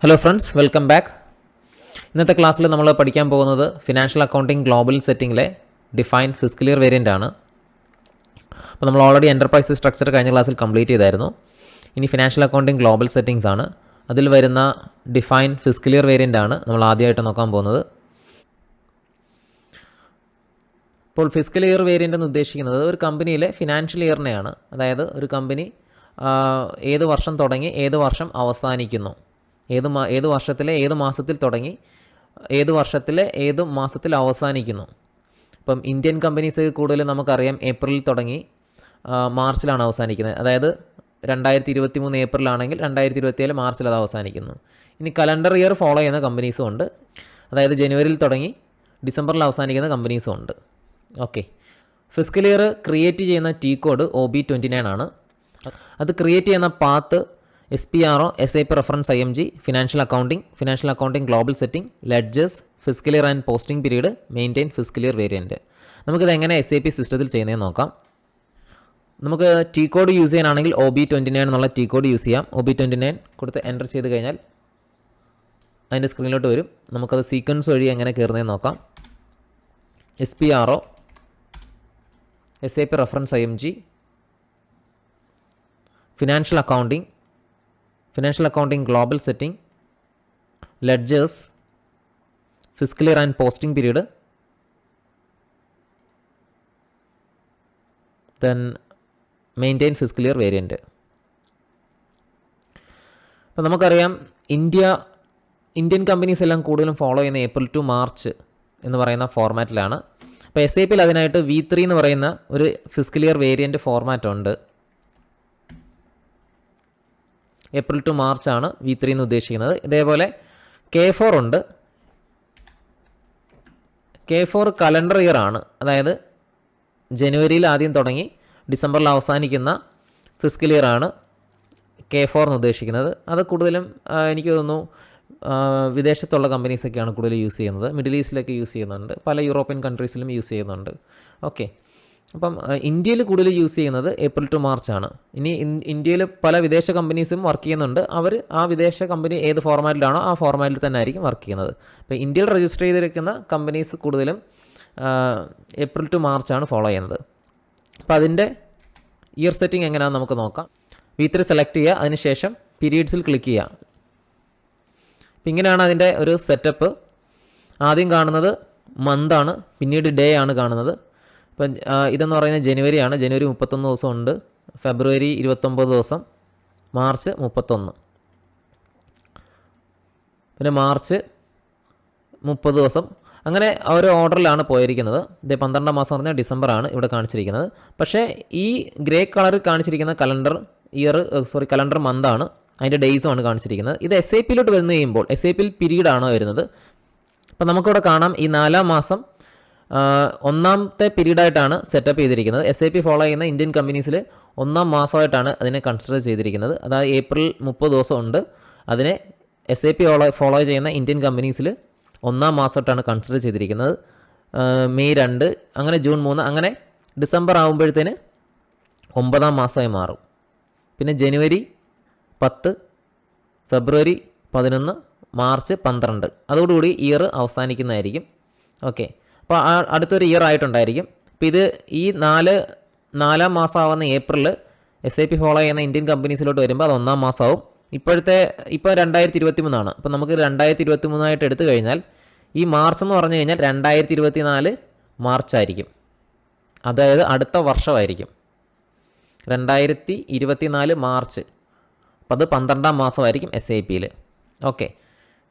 Hello friends, welcome back. ഇന്നത്തെ ക്ലാസ്സിൽ നമ്മൾ പഠിക്കാൻ പോകുന്നത് ഫിനാൻഷ്യൽ അക്കൗണ്ടിംഗ് ഗ്ലോബൽ സെറ്റിങ്ങിലെ ഡിഫൈൻഡ് ഫിസ്ക്കൽ ഇയർ വേരിയൻ്റ് ആണ്. അപ്പോൾ നമ്മൾ ഓൾറെഡി എൻ്റർപ്രൈസ് സ്ട്രക്ചർ കഴിഞ്ഞ ക്ലാസ്സിൽ കംപ്ലീറ്റ് ചെയ്തായിരുന്നു. ഇനി ഫിനാൻഷ്യൽ അക്കൗണ്ടിംഗ് ഗ്ലോബൽ സെറ്റിങ്സ് ആണ്. അതിൽ വരുന്ന ഡിഫൈൻഡ് ഫിസ്ക്കൽ ഇയർ വേരിയൻ്റ് ആണ് നമ്മൾ ആദ്യമായിട്ട് നോക്കാൻ പോകുന്നത്. ഇപ്പോൾ ഫിസ്ക്കൽ ഇയർ വേരിയൻ്റ് എന്ന് ഉദ്ദേശിക്കുന്നത് ഒരു കമ്പനിയിലെ ഫിനാൻഷ്യൽ ഇയറിനെയാണ്. അതായത് ഒരു കമ്പനി ഏത് വർഷം തുടങ്ങി ഏത് വർഷം അവസാനിക്കുന്നു, ഏത് വർഷത്തിലെ ഏത് മാസത്തിൽ തുടങ്ങി ഏത് വർഷത്തിലെ ഏത് മാസത്തിൽ അവസാനിക്കുന്നു. ഇപ്പം ഇന്ത്യൻ കമ്പനീസ് കൂടുതലും നമുക്കറിയാം ഏപ്രിലിൽ തുടങ്ങി മാർച്ചിലാണ് അവസാനിക്കുന്നത്. അതായത് 2023 ഏപ്രിലാണെങ്കിൽ 2027 മാർച്ചിൽ അത് അവസാനിക്കുന്നു. ഇനി കലണ്ടർ ഇയർ ഫോളോ ചെയ്യുന്ന കമ്പനീസും ഉണ്ട്. അതായത് ജനുവരിയിൽ തുടങ്ങി ഡിസംബറിൽ അവസാനിക്കുന്ന കമ്പനീസും ഉണ്ട്. ഓക്കെ, ഫിസ്ക്കൽ ഇയർ ക്രിയേറ്റ് ചെയ്യുന്ന ടി കോഡ് OB29 ആണ്. അത് ക്രിയേറ്റ് ചെയ്യുന്ന path SPRO, SAP reference IMG, financial accounting global setting, ledgers, fiscal year and posting period, maintain fiscal year variant. നമുക്കിത് എങ്ങനെ SAP സിസ്റ്റത്തിൽ ചെയ്യുന്നതെന്ന് നോക്കാം. നമുക്ക് ടി കോഡ് യൂസ് ചെയ്യാനാണെങ്കിൽ OB29 എന്നുള്ള ടി കോഡ് യൂസ് ചെയ്യാം. OB29 കൊടുത്ത് എൻ്റർ ചെയ്ത് കഴിഞ്ഞാൽ അതിൻ്റെ സ്ക്രീനിലോട്ട് വരും. നമുക്കത് സീക്വൻസ് വഴി എങ്ങനെ കയറുന്നതെന്ന് നോക്കാം. SPRO, SAP reference IMG, financial accounting global setting, ledgers, fiscal year and posting period, then maintain fiscal year variant. അപ്പോൾ നമുക്കറിയാം ഇന്ത്യൻ കമ്പനീസ് എല്ലാം കൂടുതലും ഫോളോ ചെയ്യുന്ന ഏപ്രിൽ ടു മാർച്ച് എന്ന് പറയുന്ന ഫോർമാറ്റിലാണ്. അപ്പോൾ SAPയിൽ അതിനായിട്ട് V3 എന്ന് പറയുന്ന ഒരു ഫിസ്ക്കൽ ഇയർ വേരിയൻറ്റ് ഫോർമാറ്റ് ഉണ്ട്. ഏപ്രിൽ ടു മാർച്ച് ആണ് V3 എന്ന് ഉദ്ദേശിക്കുന്നത്. ഇതേപോലെ K4 ഉണ്ട്. K4 കലണ്ടർ ഇയർ ആണ്. അതായത് ജനുവരിയിൽ ആദ്യം തുടങ്ങി ഡിസംബറിൽ അവസാനിക്കുന്ന ഫിസ്ക്കൽ ഇയർ ആണ് K4 എന്ന് ഉദ്ദേശിക്കുന്നത്. അത് കൂടുതലും എനിക്ക് തോന്നുന്നു വിദേശത്തുള്ള കമ്പനീസൊക്കെയാണ് കൂടുതൽ യൂസ് ചെയ്യുന്നത്. മിഡിൽ ഈസ്റ്റിലൊക്കെ യൂസ് ചെയ്യുന്നുണ്ട്, പല യൂറോപ്യൻ കൺട്രീസിലും യൂസ് ചെയ്യുന്നുണ്ട്. ഓക്കെ, അപ്പം ഇന്ത്യയിൽ കൂടുതൽ യൂസ് ചെയ്യുന്നത് ഏപ്രിൽ ടു മാർച്ച് ആണ്. ഇനി ഇന്ത്യയിൽ പല വിദേശ കമ്പനീസും വർക്ക് ചെയ്യുന്നുണ്ട്. അവർ ആ വിദേശ കമ്പനി ഏത് ഫോർമാറ്റിലാണോ ആ ഫോർമാറ്റിൽ തന്നെ ആയിരിക്കും വർക്ക് ചെയ്യുന്നത്. അപ്പോൾ ഇന്ത്യയിൽ രജിസ്റ്റർ ചെയ്തിരിക്കുന്ന കമ്പനീസ് കൂടുതലും ഏപ്രിൽ ടു മാർച്ചാണ് ഫോളോ ചെയ്യുന്നത്. അപ്പോൾ അതിൻ്റെ ഇയർ സെറ്റിംഗ് എങ്ങനെയാണെന്ന് നമുക്ക് നോക്കാം. V3 സെലക്ട് ചെയ്യുക, അതിനുശേഷം പീരീഡ്സിൽ ക്ലിക്ക് ചെയ്യുക. അപ്പം ഇങ്ങനെയാണ് അതിൻ്റെ ഒരു സെറ്റപ്പ്. ആദ്യം കാണുന്നത് മന്താണ്, പിന്നീട് ഡേ ആണ് കാണുന്നത്. ഇപ്പം ഇതെന്ന് പറയുന്നത് ജനുവരിയാണ്. ജനുവരി 31 ദിവസം ഉണ്ട്, ഫെബ്രുവരി 29 ദിവസം, മാർച്ച് 31, പിന്നെ മാർച്ച് 30 ദിവസം. അങ്ങനെ ഒരു ഓർഡറിലാണ് പോയിരിക്കുന്നത്. ഇത് 12 മാസം പറഞ്ഞാൽ ഡിസംബറാണ് ഇവിടെ കാണിച്ചിരിക്കുന്നത്. പക്ഷേ ഈ ഗ്രേ കളറിൽ കാണിച്ചിരിക്കുന്ന കലണ്ടർ മന്താണ്, അതിൻ്റെ ഡേയ്സുമാണ് കാണിച്ചിരിക്കുന്നത്. ഇത് SAPയിലോട്ട് വന്നു കഴിയുമ്പോൾ SAPയിൽ പീരീഡാണ് വരുന്നത്. അപ്പം നമുക്കിവിടെ കാണാം ഈ 4-ാം മാസം ഒന്നാമത്തെ പീരീഡായിട്ടാണ് സെറ്റപ്പ് ചെയ്തിരിക്കുന്നത്. SAP ഫോളോ ചെയ്യുന്ന ഇന്ത്യൻ കമ്പനീസിൽ 1-ാം മാസമായിട്ടാണ് അതിനെ കൺസിഡർ ചെയ്തിരിക്കുന്നത്. അതായത് ഏപ്രിൽ 30 ദിവസം ഉണ്ട്. അതിനെ SAP ഫോളോ ചെയ്യുന്ന ഇന്ത്യൻ കമ്പനീസിൽ 1-ാം മാസമായിട്ടാണ് കൺസിഡർ ചെയ്തിരിക്കുന്നത്. മെയ് 2, അങ്ങനെ ജൂൺ 3, അങ്ങനെ ഡിസംബർ ആകുമ്പോഴത്തേന് 9-ാം മാസമായി മാറും. പിന്നെ ജനുവരി 10, ഫെബ്രുവരി 11, മാർച്ച് 12, അതോടുകൂടി ഇയർ അവസാനിക്കുന്നതായിരിക്കും. ഓക്കെ, അപ്പോൾ അടുത്തൊരു ഇയർ ആയിട്ടുണ്ടായിരിക്കും. അപ്പോൾ ഇത് ഈ 4-ാം മാസമാവുന്ന ഏപ്രിൽ SAP ഫോളോ ചെയ്യുന്ന ഇന്ത്യൻ കമ്പനീസിലോട്ട് വരുമ്പോൾ അത് 1-ാം മാസമാവും. ഇപ്പോൾ 2023 ആണ്. അപ്പോൾ നമുക്ക് 2023 ആയിട്ട് എടുത്തു കഴിഞ്ഞാൽ ഈ മാർച്ച് എന്ന് പറഞ്ഞു കഴിഞ്ഞാൽ 2024 മാർച്ച് ആയിരിക്കും. അതായത് അടുത്ത വർഷമായിരിക്കും 2024 മാർച്ച്. അപ്പോൾ അത് 12-ാം മാസമായിരിക്കും SAPയിൽ. ഓക്കെ,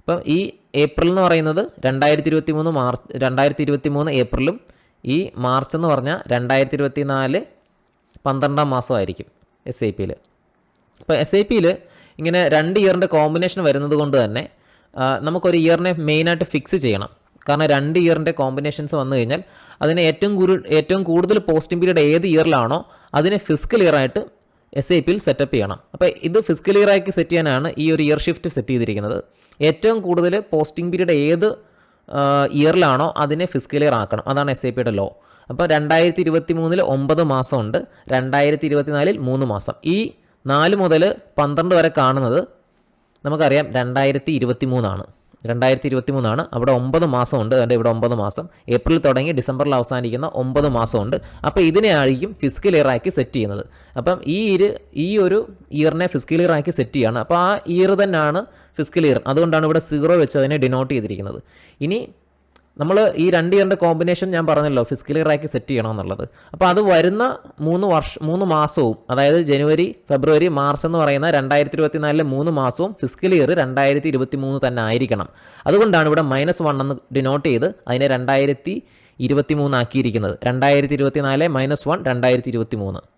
അപ്പം ഈ ഏപ്രിൽ എന്ന് പറയുന്നത് 2023 ഏപ്രിലും ഈ മാർച്ച് എന്ന് പറഞ്ഞാൽ 2024 12-ാം മാസമായിരിക്കും SAPയിൽ. ഇപ്പോൾ SAPയിൽ ഇങ്ങനെ 2 ഇയറിൻ്റെ കോമ്പിനേഷൻ വരുന്നത് കൊണ്ട് തന്നെ നമുക്കൊരു ഇയറിനെ മെയിനായിട്ട് ഫിക്സ് ചെയ്യണം. കാരണം 2 ഇയറിൻ്റെ കോമ്പിനേഷൻസ് വന്നു കഴിഞ്ഞാൽ അതിന് ഏറ്റവും കൂടുതൽ പോസ്റ്റിംഗ് പീരീഡ് ഏത് ഇയറിലാണോ അതിനെ ഫിസ്ക്കൽ ഇയറായിട്ട് SAPയിൽ സെറ്റപ്പ് ചെയ്യണം. അപ്പോൾ ഇത് ഫിസ്ക്കൽ ഇയറാക്കി സെറ്റ് ചെയ്യാനാണ് ഈ ഒരു ഇയർ ഷിഫ്റ്റ് സെറ്റ് ചെയ്തിരിക്കുന്നത്. ഏറ്റവും കൂടുതൽ പോസ്റ്റിംഗ് പീരീഡ് ഏത് ഇയറിലാണോ അതിനെ ഫിസ്ക്കൽ ഇയർ ആക്കണം. അതാണ് SAPയുടെ ലോ. അപ്പോൾ 2023 9 മാസമുണ്ട്, 2024 3 മാസം. ഈ 4 മുതൽ 12 വരെ കാണുന്നത് നമുക്കറിയാം 2023 2023 അവിടെ 9 മാസമുണ്ട്. അതിൻ്റെ ഇവിടെ 9 മാസം, ഏപ്രിൽ തുടങ്ങി ഡിസംബറിൽ അവസാനിക്കുന്ന 9 മാസമുണ്ട്. അപ്പോൾ ഇതിനെയായിരിക്കും ഫിസിക്കൽ ഇയർ ആക്കി സെറ്റ് ചെയ്യുന്നത്. അപ്പം ഈ ഒരു ഇയറിനെ ഫിസിക്കൽ ഇയർ ആക്കി സെറ്റ് ചെയ്യുകയാണ്. അപ്പോൾ ആ ഇയർ തന്നെയാണ് ഫിസിക്കൽ ഇയർ. അതുകൊണ്ടാണ് ഇവിടെ 0 വെച്ച് അതിനെ ഡിനോട്ട് ചെയ്തിരിക്കുന്നത്. ഇനി നമ്മൾ ഈ 2 ഇയറിൻ്റെ കോമ്പിനേഷൻ ഞാൻ പറഞ്ഞല്ലോ ഫിസിക്കൽ ഇയർ ആക്കി സെറ്റ് ചെയ്യണമെന്നുള്ളത്. അപ്പോൾ അത് വരുന്ന 3 മാസവും, അതായത് ജനുവരി, ഫെബ്രുവരി, മാർച്ച് എന്ന് പറയുന്ന 2024 3 മാസവും ഫിസിക്കൽ ഇയർ 2023 തന്നെ ആയിരിക്കണം. അതുകൊണ്ടാണ് ഇവിടെ -1 എന്ന് ഡിനോട്ട് ചെയ്ത് അതിനെ 2023 ആക്കിയിരിക്കുന്നത്. 2024 -1 2023.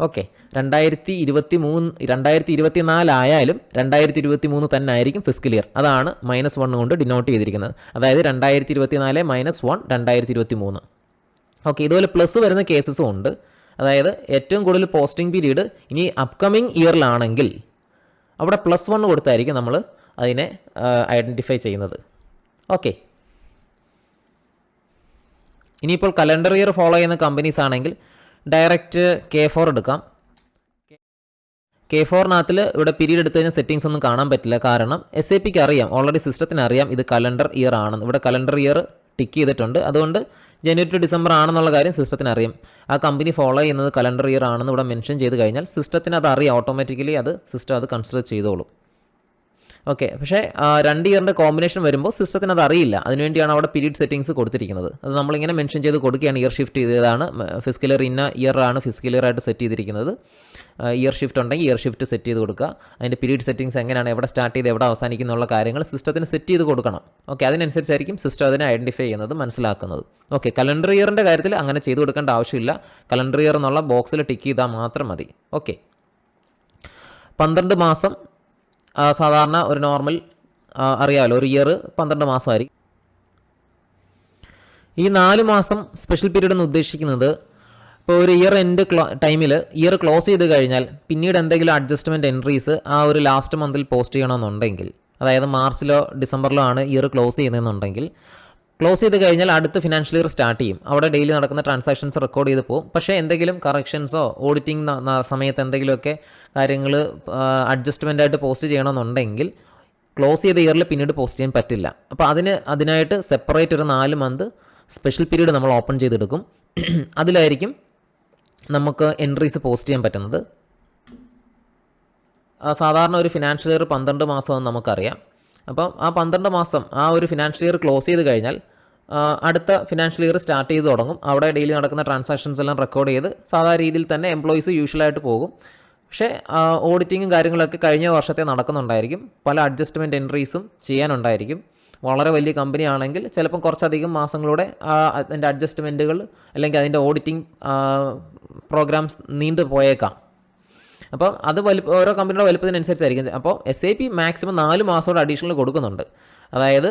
ഓക്കെ, 2024 ആയാലും 2023 തന്നെ ആയിരിക്കും ഫിസിക്കൽ ഇയർ. അതാണ് -1 കൊണ്ട് ഡിനോട്ട് ചെയ്തിരിക്കുന്നത്. അതായത് 2024 -1 2023. ഓക്കെ, ഇതുപോലെ പ്ലസ് വരുന്ന കേസസും ഉണ്ട്. അതായത് ഏറ്റവും കൂടുതൽ പോസ്റ്റിംഗ് പീരീഡ് ഇനി അപ്കമിങ് ഇയറിലാണെങ്കിൽ അവിടെ +1 കൊടുത്തായിരിക്കും നമ്മൾ അതിനെ ഐഡൻറ്റിഫൈ ചെയ്യുന്നത്. ഓക്കെ, ഇനിയിപ്പോൾ കലണ്ടർ ഇയർ ഫോളോ ചെയ്യുന്ന കമ്പനീസ് ആണെങ്കിൽ ഡയറക്റ്റ് K4 എടുക്കാം. K4-നകത്തിൽ ഇവിടെ പീരീഡ് എടുത്തു കഴിഞ്ഞാൽ സെറ്റിങ്സ് ഒന്നും കാണാൻ പറ്റില്ല. കാരണം SAPക്ക് അറിയാം, ഓൾറെഡി സിസ്റ്റത്തിന് അറിയാം ഇത് കലണ്ടർ ഇയർ ആണെന്ന്. ഇവിടെ കലണ്ടർ ഇയർ ടിക്ക് ചെയ്തിട്ടുണ്ട്. അതുകൊണ്ട് ജനുവരി ടു ഡിസംബർ ആണെന്നുള്ള കാര്യം സിസ്റ്റത്തിന് അറിയാം. ആ കമ്പനി ഫോളോ ചെയ്യുന്നത് കലണ്ടർ ഇയർ ആണെന്ന് ഇവിടെ മെൻഷൻ ചെയ്ത് കഴിഞ്ഞാൽ സിസ്റ്റത്തിന് അത് അറിയാം. ഓട്ടോമാറ്റിക്കലി സിസ്റ്റം അത് കൺസിഡർ ചെയ്തോളും. ഓക്കെ, പക്ഷേ 2 ഇയറിൻ്റെ കോമ്പിനേഷൻ വരുമ്പോൾ സിസ്റ്റത്തിന് അത് അറിയില്ല. അതിനുവേണ്ടിയാണ് അവിടെ പീരീഡ് സെറ്റിങ്സ് കൊടുത്തിരിക്കുന്നത്. അത് നമ്മളിങ്ങനെ മെൻഷൻ ചെയ്ത് കൊടുക്കുകയാണ്. ഇയർ ഷിഫ്റ്റ് ചെയ്തതാണ് ഫിസിക്കൽ ഇയർ, ഇന്ന ഇയറാണ് ഫിസിക്കൽ ഇയർ ആയിട്ട് സെറ്റ് ചെയ്തിരിക്കുന്നത്. ഇയർ ഷിഫ്റ്റ് ഉണ്ടെങ്കിൽ ഇയർ ഷിഫ്റ്റ് സെറ്റ് ചെയ്ത് കൊടുക്കുക. അതിൻ്റെ പീരീഡ് സെറ്റിങ്സ് എങ്ങനെയാണ്, എവിടെ സ്റ്റാർട്ട് ചെയ്ത് എവിടെ അവസാനിക്കുന്നുള്ള കാര്യങ്ങൾ സിസ്റ്റത്തിന് സെറ്റ് ചെയ്ത് കൊടുക്കണം. ഓക്കെ, അതിനനുസരിച്ചായിരിക്കും സിസ്റ്റം അതിനെ ഐഡൻറ്റിഫൈ ചെയ്യുന്നത്, മനസ്സിലാക്കുന്നത്. ഓക്കെ, കലണ്ടർ ഇയറിൻ്റെ കാര്യത്തിൽ അങ്ങനെ ചെയ്ത് കൊടുക്കേണ്ട ആവശ്യമില്ല. കലണ്ടർ ഇയർ എന്നുള്ള ബോക്സിൽ ടിക്ക് ചെയ്താൽ മാത്രം മതി. ഓക്കെ, 12 മാസം സാധാരണ ഒരു നോർമൽ അറിയാമല്ലോ, ഒരു ഇയർ 12 മാസമായിരിക്കും. ഈ 4 മാസം സ്പെഷ്യൽ പീരീഡ് എന്ന് ഉദ്ദേശിക്കുന്നത് ഇപ്പോൾ ഒരു ഇയർ എൻഡ് ടൈമിൽ ഇയർ ക്ലോസ് ചെയ്ത് കഴിഞ്ഞാൽ പിന്നീട് എന്തെങ്കിലും അഡ്ജസ്റ്റ്മെൻറ്റ് എൻട്രീസ് ആ ഒരു ലാസ്റ്റ് മന്തിൽ പോസ്റ്റ് ചെയ്യണമെന്നുണ്ടെങ്കിൽ, അതായത് മാർച്ചിലോ ഡിസംബറിലോ ആണ് ഇയർ ക്ലോസ് ചെയ്യുന്നതെന്നുണ്ടെങ്കിൽ, ക്ലോസ് ചെയ്ത് കഴിഞ്ഞാൽ അടുത്ത ഫിനാൻഷ്യൽ ഇയർ സ്റ്റാർട്ട് ചെയ്യും. അവിടെ ഡെയിലി നടക്കുന്ന ട്രാൻസാക്ഷൻസ് റെക്കോർഡ് ചെയ്ത് പോകും. പക്ഷേ എന്തെങ്കിലും കറക്ഷൻസോ ഓഡിറ്റിംഗ് സമയത്ത് എന്തെങ്കിലുമൊക്കെ കാര്യങ്ങൾ അഡ്ജസ്റ്റ്മെൻ്റ് ആയിട്ട് പോസ്റ്റ് ചെയ്യണമെന്നുണ്ടെങ്കിൽ ക്ലോസ് ചെയ്ത ഇയറിൽ പിന്നീട് പോസ്റ്റ് ചെയ്യാൻ പറ്റില്ല. അപ്പോൾ അതിനായിട്ട് സെപ്പറേറ്റ് ഒരു 4 മന്ത് സ്പെഷ്യൽ പീരീഡ് നമ്മൾ ഓപ്പൺ ചെയ്തെടുക്കും. അതിലായിരിക്കും നമുക്ക് എൻട്രീസ് പോസ്റ്റ് ചെയ്യാൻ പറ്റുന്നത്. സാധാരണ ഒരു ഫിനാൻഷ്യൽ ഇയർ 12 മാസമെന്ന് നമുക്കറിയാം. അപ്പം ആ 12 മാസം ആ ഒരു ഫിനാൻഷ്യൽ ഇയർ ക്ലോസ് ചെയ്ത് കഴിഞ്ഞാൽ അടുത്ത ഫിനാൻഷ്യൽ ഇയർ സ്റ്റാർട്ട് ചെയ്ത് തുടങ്ങും. അവിടെ ഡെയിലി നടക്കുന്ന ട്രാൻസാക്ഷൻസ് എല്ലാം റെക്കോർഡ് ചെയ്ത് സാധാരണ രീതിയിൽ തന്നെ എംപ്ലോയീസ് യൂഷ്വലായിട്ട് പോകും. പക്ഷേ ഓഡിറ്റിങ്ങും കാര്യങ്ങളൊക്കെ കഴിഞ്ഞ വർഷത്തെ നടക്കുന്നുണ്ടായിരിക്കും. പല അഡ്ജസ്റ്റ്മെൻറ്റ് എൻട്രീസും ചെയ്യാനുണ്ടായിരിക്കും. വളരെ വലിയ കമ്പനി ആണെങ്കിൽ ചിലപ്പം കുറച്ചധികം മാസങ്ങളുടെ അതിൻ്റെ അഡ്ജസ്റ്റ്മെൻറ്റുകൾ അല്ലെങ്കിൽ അതിൻ്റെ ഓഡിറ്റിംഗ് പ്രോഗ്രാംസ് നീണ്ടു പോയേക്കാം. അപ്പം അത് ഓരോ കമ്പനിയുടെ വലുപ്പത്തിനനുസരിച്ചായിരിക്കും. അപ്പോൾ SAP മാക്സിമം 4 മാസത്തോടെ അഡീഷണൽ കൊടുക്കുന്നുണ്ട്. അതായത്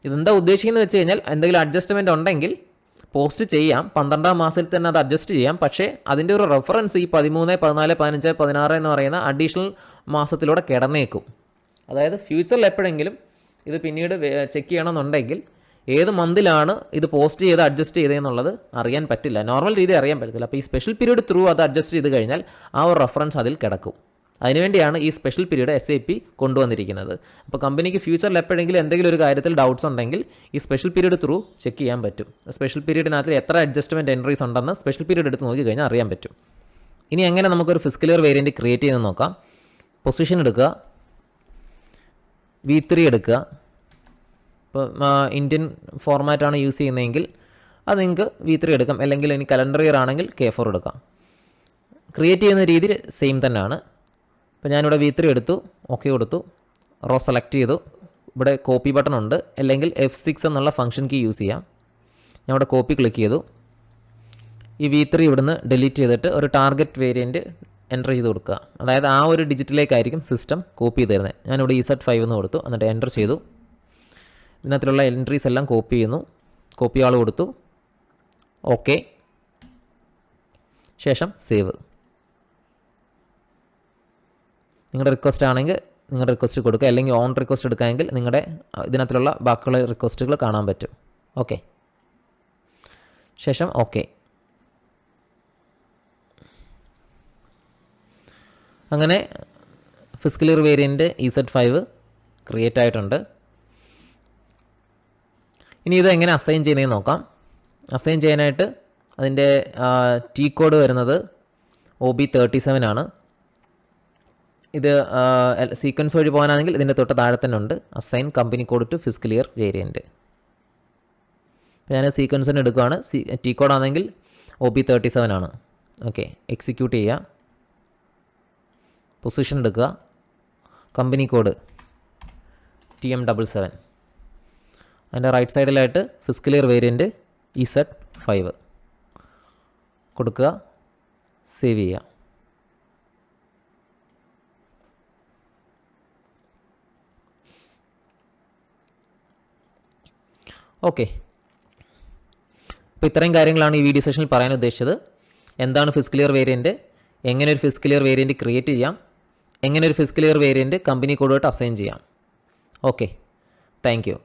ഇതെന്താ ഉദ്ദേശിക്കുന്നത് വെച്ച് കഴിഞ്ഞാൽ എന്തെങ്കിലും അഡ്ജസ്റ്റ്മെൻറ്റ് ഉണ്ടെങ്കിൽ പോസ്റ്റ് ചെയ്യാം, 12-ാം മാസത്തിൽ തന്നെ അത് അഡ്ജസ്റ്റ് ചെയ്യാം. പക്ഷേ അതിൻ്റെ ഒരു റെഫറൻസ് ഈ 13, 14, 15, 16 എന്ന് പറയുന്ന അഡീഷണൽ മാസത്തിലൂടെ കിടന്നേക്കും. അതായത് ഫ്യൂച്ചറിൽ എപ്പോഴെങ്കിലും ഇത് പിന്നീട് ചെക്ക് ചെയ്യണമെന്നുണ്ടെങ്കിൽ ഏത് മന്തിലാണ് ഇത് പോസ്റ്റ് ചെയ്ത് അഡ്ജസ്റ്റ് ചെയ്തതെന്നുള്ളത് അറിയാൻ പറ്റില്ല, നോർമൽ രീതി അറിയാൻ പറ്റത്തില്ല. അപ്പോൾ ഈ സ്പെഷ്യൽ പീരീഡ് ത്രൂ അത് അഡ്ജസ്റ്റ് ചെയ്ത് കഴിഞ്ഞാൽ ആ ഒരു റെഫറൻസ് അതിൽ കിടക്കും. അതിനുവേണ്ടിയാണ് ഈ സ്പെഷ്യൽ പീരീഡ് SAP കൊണ്ടുവന്നിരിക്കുന്നത്. അപ്പോൾ കമ്പനിക്ക് ഫ്യൂച്ചറിൽ എപ്പോഴെങ്കിലും എന്തെങ്കിലും ഒരു കാര്യത്തിൽ ഡൗട്ട്സ് ഉണ്ടെങ്കിൽ ഈ സ്പെഷ്യൽ പീരീഡ് ത്രൂ ചെക്ക് ചെയ്യാൻ പറ്റും. സ്പെഷ്യൽ പീരീഡിനകത്ത് എത്ര അഡ്ജസ്റ്റ്മെൻറ്റ് എൻട്രീസ് ഉണ്ടെന്ന് സ്പെഷ്യൽ പീരീഡ് എടുത്ത് നോക്കി കഴിഞ്ഞാൽ അറിയാൻ പറ്റും. ഇനി എങ്ങനെ നമുക്കൊരു ഫിസിക്കൽ ഇയർ വേരിയൻറ്റ് ക്രിയേറ്റ് ചെയ്ത് നോക്കാം. പൊസിഷൻ എടുക്കുക, V3 എടുക്കുക. ഇപ്പോൾ ഇന്ത്യൻ ഫോർമാറ്റാണ് യൂസ് ചെയ്യുന്നതെങ്കിൽ അത് നിങ്ങൾക്ക് V3 എടുക്കാം, അല്ലെങ്കിൽ ഇനി കലണ്ടർ ഇയർ ആണെങ്കിൽ K4 എടുക്കാം. ക്രിയേറ്റ് ചെയ്യുന്ന രീതി സെയിം തന്നെയാണ്. ഇപ്പോൾ ഞാനിവിടെ V3 എടുത്തു, ഓക്കെ കൊടുത്തു, റോ സെലക്ട് ചെയ്തു. ഇവിടെ കോപ്പി ബട്ടൺ ഉണ്ട്, അല്ലെങ്കിൽ F6 എന്നുള്ള ഫംഗ്ഷൻ കീ യൂസ് ചെയ്യാം. ഞാൻ ഇവിടെ കോപ്പി ക്ലിക്ക് ചെയ്തു. ഈ V3 ഇവിടുന്ന് ഡിലീറ്റ് ചെയ്തിട്ട് ഒരു ടാർഗറ്റ് വേരിയൻറ്റ് എൻ്റർ ചെയ്ത് കൊടുക്കുക. അതായത് ആ ഒരു ഡിജിറ്റിലേക്കായിരിക്കും സിസ്റ്റം കോപ്പി ചെയ്ത് തരുന്നത്. ഞാനിവിടെ Z5 എന്ന് കൊടുത്തു, എന്നിട്ട് എൻ്റർ ചെയ്തു. ഇതിനകത്തുള്ള എൻട്രീസ് എല്ലാം കോപ്പി ചെയ്യുന്നു. കോപ്പി ആൾ കൊടുത്തു, ഓക്കെ, ശേഷം സേവ്. നിങ്ങളുടെ റിക്വസ്റ്റ് ആണെങ്കിൽ നിങ്ങളുടെ റിക്വസ്റ്റ് കൊടുക്കുക, അല്ലെങ്കിൽ ഓൺ റിക്വസ്റ്റ് എടുക്കാമെങ്കിൽ നിങ്ങളുടെ ഇതിനകത്തുള്ള ബാക്കിയുള്ള റിക്വസ്റ്റുകൾ കാണാൻ പറ്റും. ഓക്കെ, ശേഷം ഓക്കെ. അങ്ങനെ physical year variant EZ5 create ആയിട്ടുണ്ട്. ഇനി ഇത് എങ്ങനെ അസൈൻ ചെയ്യുന്നതെന്ന് നോക്കാം. അസൈൻ ചെയ്യാനായിട്ട് അതിൻ്റെ T കോഡ് വരുന്നത് OB37 ആണ്. ഇത് സീക്വൻസ് വഴി പോകാനാണെങ്കിൽ ഇതിൻ്റെ തൊട്ട് താഴെ തന്നെ ഉണ്ട് assign company code to physical year variant. ഞാൻ സീക്വൻസിന് എടുക്കുകയാണ്. T കോഡ് ആണെങ്കിൽ OB37 ആണ്. ഓക്കെ, എക്സിക്യൂട്ട് ചെയ്യുക. പൊസിഷൻ എടുക്കുക. Company code TM77. അതിൻ്റെ റൈറ്റ് സൈഡിലായിട്ട് ഫിസിക്കൽ ഇയർ വേരിയൻറ്റ് EZ5 കൊടുക്കുക. സേവ് ചെയ്യുക. ഓക്കെ, അപ്പോൾ ഇത്രയും കാര്യങ്ങളാണ് ഈ വീഡിയോ സെഷനിൽ പറയാൻ ഉദ്ദേശിച്ചത്. എന്താണ് ഫിസിക്കൽ ഇയർ വേരിയൻറ്റ്, എങ്ങനെ ഒരു ഫിസിക്കൽ ഇയർ വേരിയൻറ്റ് ക്രിയേറ്റ് ചെയ്യാം, എങ്ങനെ ഒരു ഫിസിക്കൽ ഇയർ വേരിയൻറ്റ് കമ്പനി കോഡുമായിട്ട് അസൈൻ ചെയ്യാം. Okay, thank U.